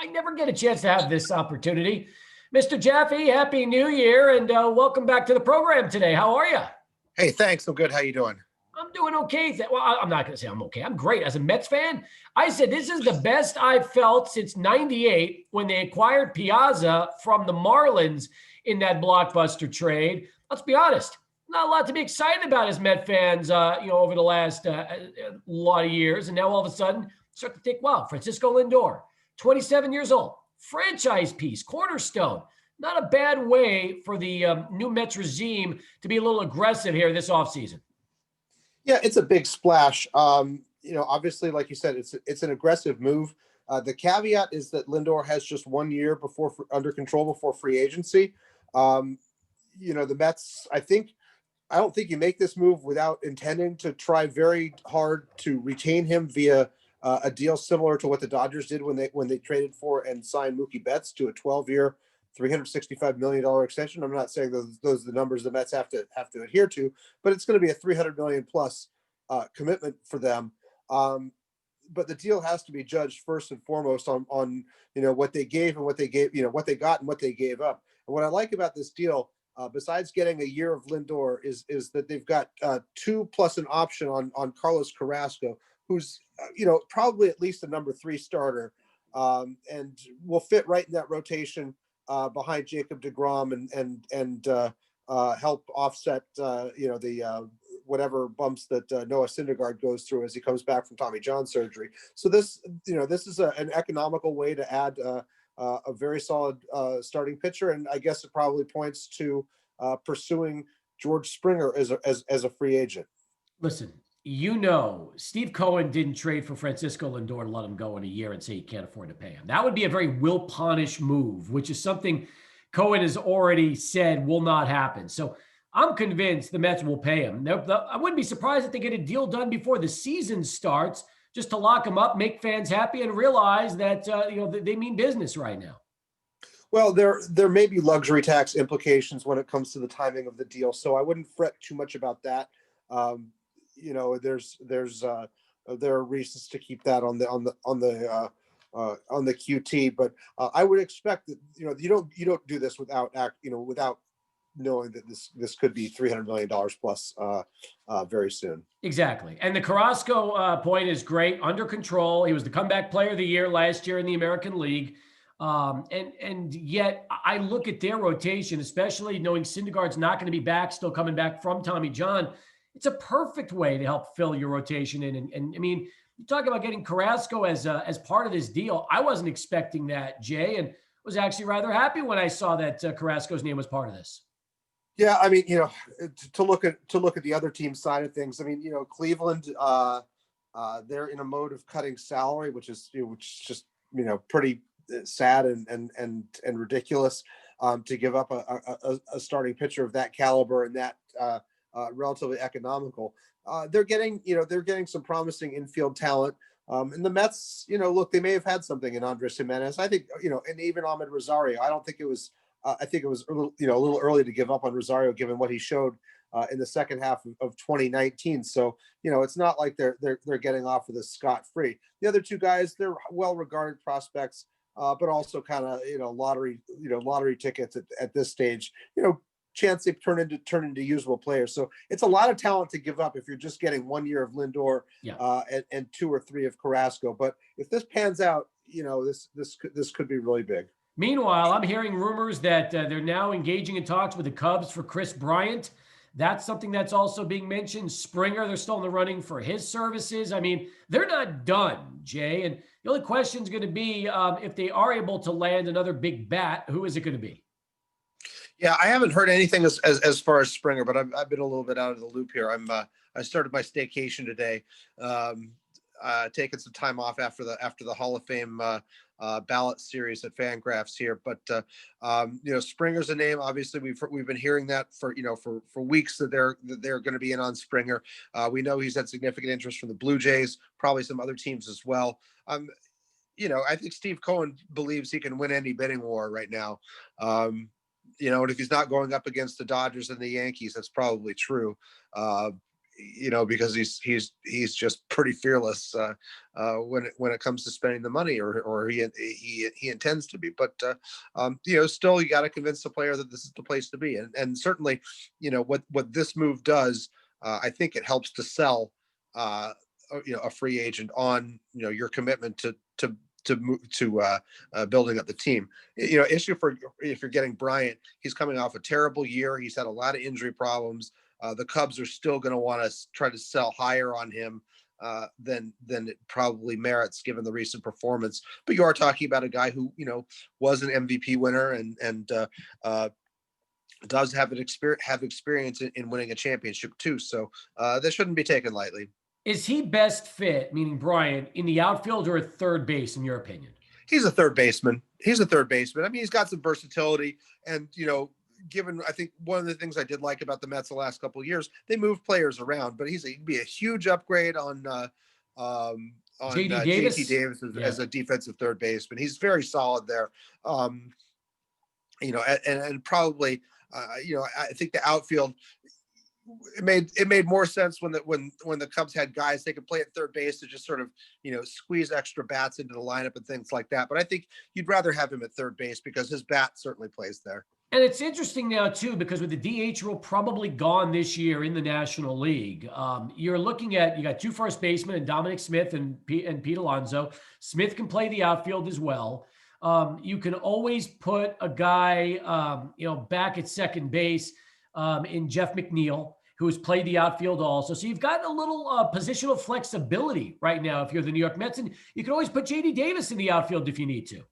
I never get a chance to have this opportunity. Mr. Jaffe, Happy New Year, and welcome back to the program today. How are you? Hey, thanks. I'm good. How you doing? I'm doing okay. Well, I'm not going to say I'm okay. I'm great. As a Mets fan, I said this is the best I've felt since '98 when they acquired Piazza from the Marlins in that blockbuster trade. Let's be honest, not a lot to be excited about as Met fans, over the last lot of years. And now all of a sudden, start to think, wow, Francisco Lindor, 27 years old, franchise piece, cornerstone. Not a bad way for the new Mets regime to be a little aggressive here this offseason. Yeah, it's a big splash. Obviously, like you said, it's an aggressive move. The caveat is that Lindor has just 1 year under control before free agency. The Mets, I don't think you make this move without intending to try very hard to retain him via a deal similar to what the Dodgers did when they traded for and signed Mookie Betts to a 12-year, $365 million extension. I'm not saying those are the numbers the Mets have to adhere to, but it's going to be a $300 million plus commitment for them. But the deal has to be judged first and foremost on what they gave and what they gave, what they got and what they gave up. And what I like about this deal, besides getting a year of Lindor, is that they've got 2 plus an option on Carlos Carrasco, who's probably at least a number 3 starter, and will fit right in that rotation behind Jacob deGrom and help offset the whatever bumps that Noah Syndergaard goes through as he comes back from Tommy John surgery. So this is an economical way to add a very solid starting pitcher, and I guess it probably points to pursuing George Springer as a free agent. Listen, Steve Cohen didn't trade for Francisco Lindor to let him go in a year and say he can't afford to pay him. That would be a very Will Ponish move, which is something Cohen has already said will not happen. So I'm convinced the Mets will pay him. I wouldn't be surprised if they get a deal done before the season starts, just to lock him up, make fans happy, and realize that they mean business right now. Well, there may be luxury tax implications when it comes to the timing of the deal, so I wouldn't fret too much about that. There are reasons to keep that on the QT, but I would expect that you don't do this without knowing that this could be $300 million plus very soon. Exactly. And the Carrasco point is great, under control. He was the comeback player of the year last year in the American League. And yet I look at their rotation, especially knowing Syndergaard's not going to be back, still coming back from Tommy John. It's a perfect way to help fill your rotation in. And I mean, you talk about getting Carrasco as part of this deal. I wasn't expecting that, Jay, and was actually rather happy when I saw that Carrasco's name was part of this. Yeah, I mean, to look at the other team's side of things. I mean, Cleveland, they're in a mode of cutting salary, which is just pretty sad and ridiculous to give up a starting pitcher of that caliber and that relatively economical. They're getting some promising infield talent. And the Mets, look, they may have had something in Andres Gimenez. I think, and even Ahmed Rosario. I think it was a little early to give up on Rosario, given what he showed in the second half of 2019. So, it's not like they're getting off of this scot-free. The other 2 guys, they're well-regarded prospects, but also kind of, lottery tickets at this stage, chance they turn into usable players. So it's a lot of talent to give up if you're just getting 1 year of Lindor, and 2 or 3 of Carrasco. But if this pans out, this could be really big. Meanwhile, I'm hearing rumors that they're now engaging in talks with the Cubs for Chris Bryant. That's something that's also being mentioned. Springer, they're still in the running for his services. I mean, they're not done, Jay. And the only question is going to be if they are able to land another big bat, who is it going to be? Yeah, I haven't heard anything as far as Springer, but I've been a little bit out of the loop here. I started my staycation today, taking some time off after the Hall of Fame ballot series at Fangraphs here. But Springer's a name. Obviously, we've been hearing that for weeks that they're going to be in on Springer. We know he's had significant interest from the Blue Jays, probably some other teams as well. I think Steve Cohen believes he can win any bidding war right now. And if he's not going up against the Dodgers and the Yankees, that's probably true. because he's just pretty fearless when it comes to spending the money, or he intends to be. But still, you got to convince the player that this is the place to be, and certainly, what this move does, I think it helps to sell, a free agent on your commitment to building up the team. Issue for if you're getting Bryant, he's coming off a terrible year. He's had a lot of injury problems. The Cubs are still going to want to try to sell higher on him than it probably merits given the recent performance. But you are talking about a guy who was an MVP winner and does have experience in winning a championship too. So this shouldn't be taken lightly. Is he best fit, meaning Brian, in the outfield or at third base, in your opinion? He's a third baseman. I mean, he's got some versatility, and given, I think one of the things I did like about the Mets the last couple of years, they moved players around, but he'd be a huge upgrade on JT Davis as a defensive third baseman. He's very solid there. And probably, I think the outfield, it made more sense when the Cubs had guys they could play at third base to just sort of squeeze extra bats into the lineup and things like that. But I think you'd rather have him at third base because his bat certainly plays there. And it's interesting now too, because with the DH rule probably gone this year in the National League, you're looking at, you got two first basemen and Dominic Smith and Pete Alonso. Smith can play the outfield as well. You can always put a guy back at second base in Jeff McNeil, who has played the outfield also. So you've got a little positional flexibility right now if you're the New York Mets, and you can always put JD Davis in the outfield if you need to.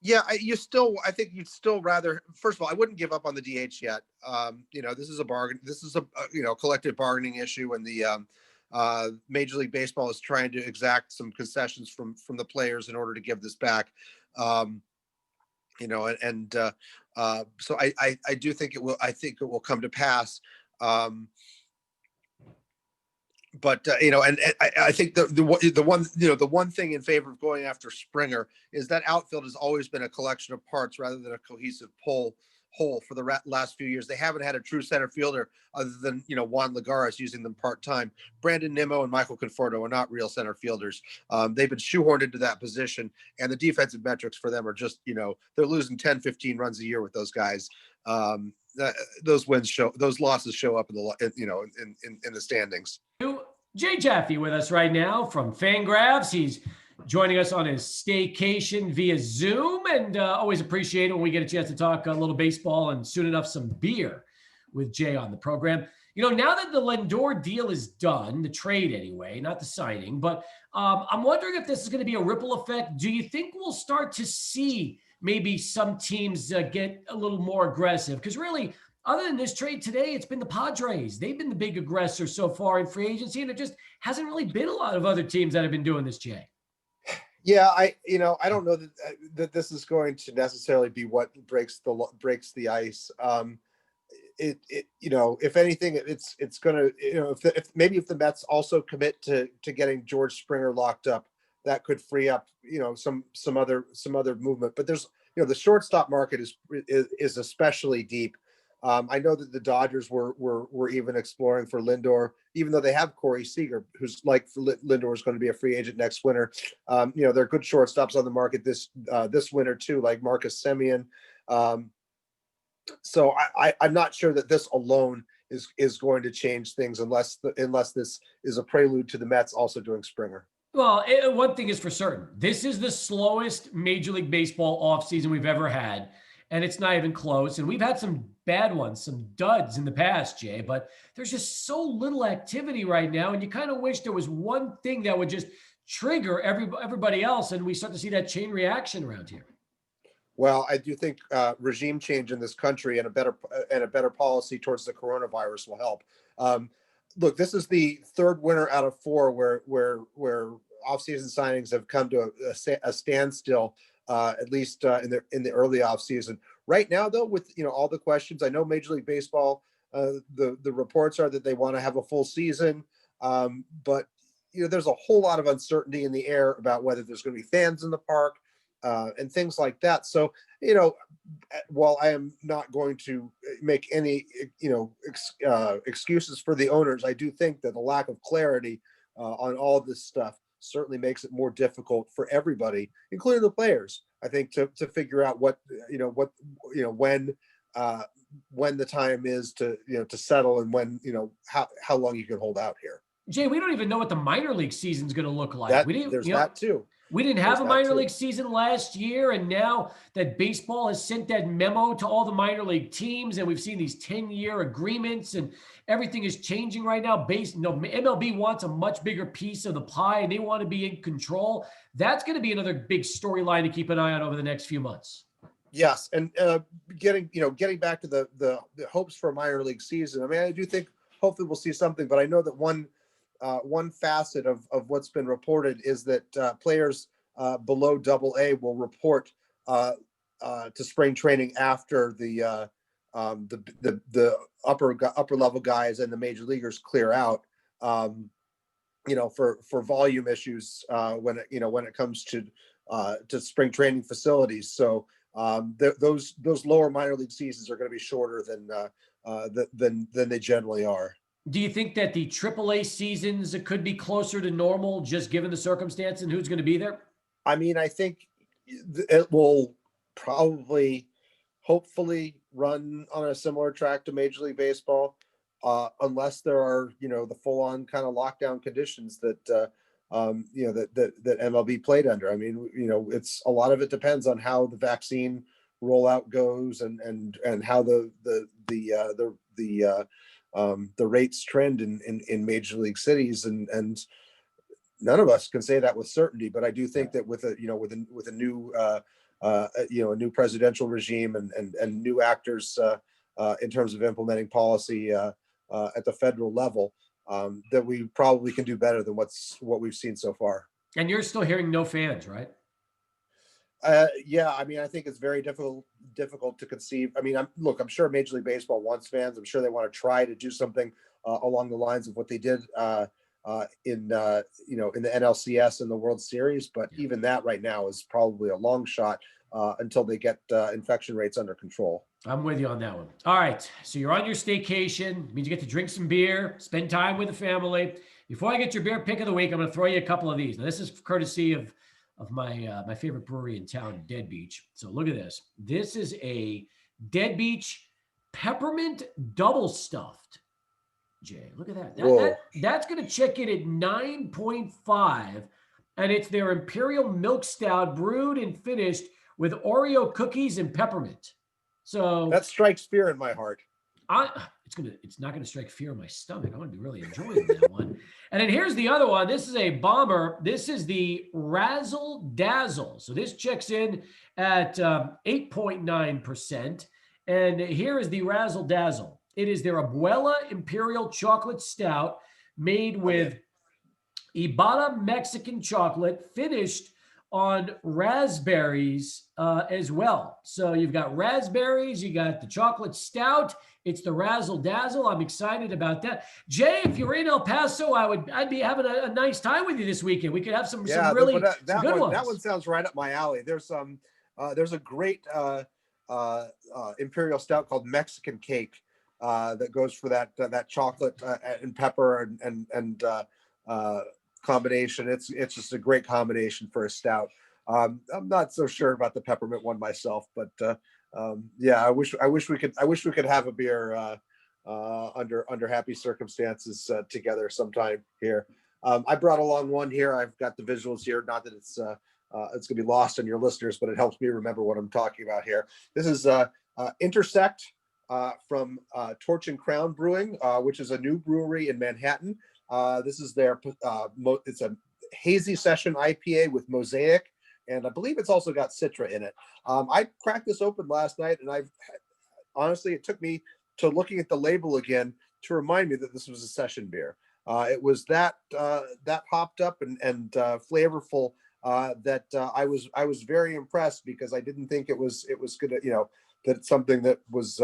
Yeah, I think you'd still rather, first of all, I wouldn't give up on the DH yet. This is a bargain. This is a collective bargaining issue, and the Major League Baseball is trying to exact some concessions from the players in order to give this back. So I do think it will. I think it will come to pass. But I think the one thing in favor of going after Springer is that outfield has always been a collection of parts rather than a cohesive whole for the last few years. They haven't had a true center fielder other than Juan Lagares using them part-time. Brandon Nimmo and Michael Conforto are not real center fielders. They've been shoehorned into that position, and the defensive metrics for them are just they're losing 10-15 runs a year with those guys. Those losses show up in the standings. Jay Jaffe with us right now from Fangraphs. He's joining us on his staycation via Zoom, and always appreciate it when we get a chance to talk a little baseball and soon enough some beer with Jay on the program. Now that the Lindor deal is done, the trade anyway, not the signing, but I'm wondering if this is going to be a ripple effect. Do you think we'll start to see maybe some teams get a little more aggressive? Because really, other than this trade today, it's been the Padres. They've been the big aggressor so far in free agency, and it just hasn't really been a lot of other teams that have been doing this, Jay. Yeah, I don't know that this is going to necessarily be what breaks the ice. If anything, it's going to, if the Mets also commit to getting George Springer locked up, that could free up, some other movement. But there's, the shortstop market is especially deep. I know that the Dodgers were even exploring for Lindor, even though they have Corey Seager, who's Lindor is going to be a free agent next winter. There are good shortstops on the market this winter too, like Marcus Semien. So I'm not sure that this alone is going to change things unless this is a prelude to the Mets also doing Springer. Well, one thing is for certain. This is the slowest Major League Baseball offseason we've ever had, and it's not even close. And we've had some bad ones, some duds in the past, Jay, but there's just so little activity right now, and you kind of wish there was one thing that would just trigger everybody else, and we start to see that chain reaction around here. Well, I do think regime change in this country and a better policy towards the coronavirus will help. Look, this is the third winter out of four where offseason signings have come to a standstill, at least in the early offseason. Right now, though, with all the questions, I know Major League Baseball, the reports are that they want to have a full season, but there's a whole lot of uncertainty in the air about whether there's going to be fans in the park. and things like that. So, while I am not going to make any, excuses for the owners, I do think that the lack of clarity on all of this stuff certainly makes it more difficult for everybody, including the players. I think to figure out when the time is to settle, and when how long you can hold out here. Jay, we don't even know what the minor league season is going to look like. That We didn't, there's that too. We didn't have a minor league season last year, and now that baseball has sent that memo to all the minor league teams, and we've seen these 10-year agreements, and everything is changing right now. MLB wants a much bigger piece of the pie, and they want to be in control. That's going to be another big storyline to keep an eye on over the next few months. Yes, and getting back to the hopes for a minor league season. I mean, I do think hopefully we'll see something, but I know that one facet of what's been reported is that players below AA will report to spring training after the upper level guys and the major leaguers clear out. For volume issues when it comes to spring training facilities. So those lower minor league seasons are going to be shorter than they generally are. Do you think that the AAA seasons could be closer to normal, just given the circumstance and who's going to be there? I mean, I think it will probably, hopefully, run on a similar track to Major League Baseball, unless there are, the full-on kind of lockdown conditions that that MLB played under. I mean, it's a lot of it depends on how the vaccine rollout goes and how the rates trend in major league cities, and none of us can say that with certainty. But I do think that with a new presidential regime and new actors in terms of implementing policy at the federal level, that we probably can do better than what we've seen so far. And you're still hearing no fans, right? Yeah, I mean, I think it's very difficult to conceive. I mean, I'm sure Major League Baseball wants fans. I'm sure they want to try to do something along the lines of what they did in the NLCS and the World Series. But even that right now is probably a long shot until they get infection rates under control. I'm with you on that one. All right, so you're on your staycation. It means you get to drink some beer, spend time with the family. Before I get your beer pick of the week, I'm going to throw you a couple of these. Now, this is courtesy of my favorite brewery in town, Dead Beach. So look at this. This is a Dead Beach peppermint double stuffed. Jay, look at that. That's going to check in at 9.5, and it's their Imperial Milk Stout brewed and finished with Oreo cookies and peppermint. So that strikes fear in my heart. It's not gonna strike fear in my stomach. I'm gonna be really enjoying that one. And then here's the other one. This is a bomber. This is the Razzle Dazzle. So this checks in at 8.9%. And here is the Razzle Dazzle. It is their Abuela Imperial Chocolate Stout made with Ibarra Mexican chocolate, finished on raspberries as well. So you've got raspberries, you got the chocolate stout. It's the Razzle Dazzle. I'm excited about that. Jay, if you're in El Paso, I'd be having a nice time with you this weekend. We could have some really good ones. That one sounds right up my alley. There's a great Imperial Stout called Mexican Cake that goes for that chocolate and pepper and combination. It's just a great combination for a stout. I'm not so sure about the peppermint one myself, but I wish we could have a beer under happy circumstances together sometime here. I brought along one here. I've got the visuals here. Not that it's gonna be lost on your listeners, but it helps me remember what I'm talking about here. This is Intersect from Torch and Crown Brewing, which is a new brewery in Manhattan. This is their it's a hazy session IPA with Mosaic, and I believe it's also got Citra in it. I cracked this open last night, and honestly, it took me to looking at the label again to remind me that this was a session beer. It was that hopped up and flavorful that I was very impressed, because I didn't think it was gonna, that something that was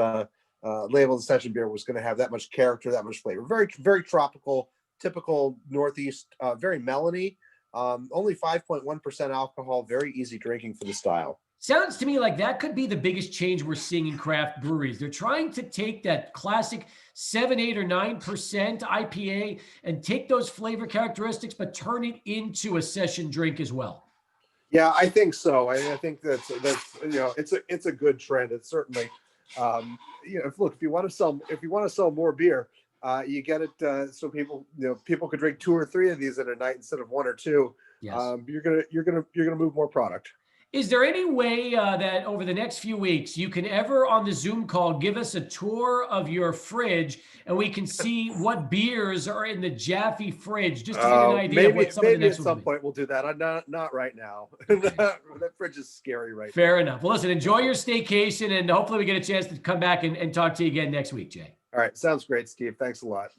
labeled as session beer was going to have that much character, that much flavor. Very, very tropical, typical Northeast, very melony. Only 5.1% alcohol, very easy drinking for the style. Sounds to me like that could be the biggest change we're seeing in craft breweries. They're trying to take that classic 7, 8, or 9% IPA and take those flavor characteristics, but turn it into a session drink as well. Yeah, I think so. I think that's it's a good trend. It's certainly if you want to sell more beer, you get it so people could drink 2 or 3 of these in a night instead of 1 or 2. Yes. You're gonna move more product. Is there any way that over the next few weeks you can ever on the Zoom call give us a tour of your fridge and we can see what beers are in the Jaffe fridge just to get an idea of what some of the Maybe next at some will be? point we'll do that. I'm not right now. Okay. That fridge is scary right now. Fair enough. Well, listen, enjoy your staycation and hopefully we get a chance to come back and talk to you again next week, Jay. All right, sounds great, Steve. Thanks a lot.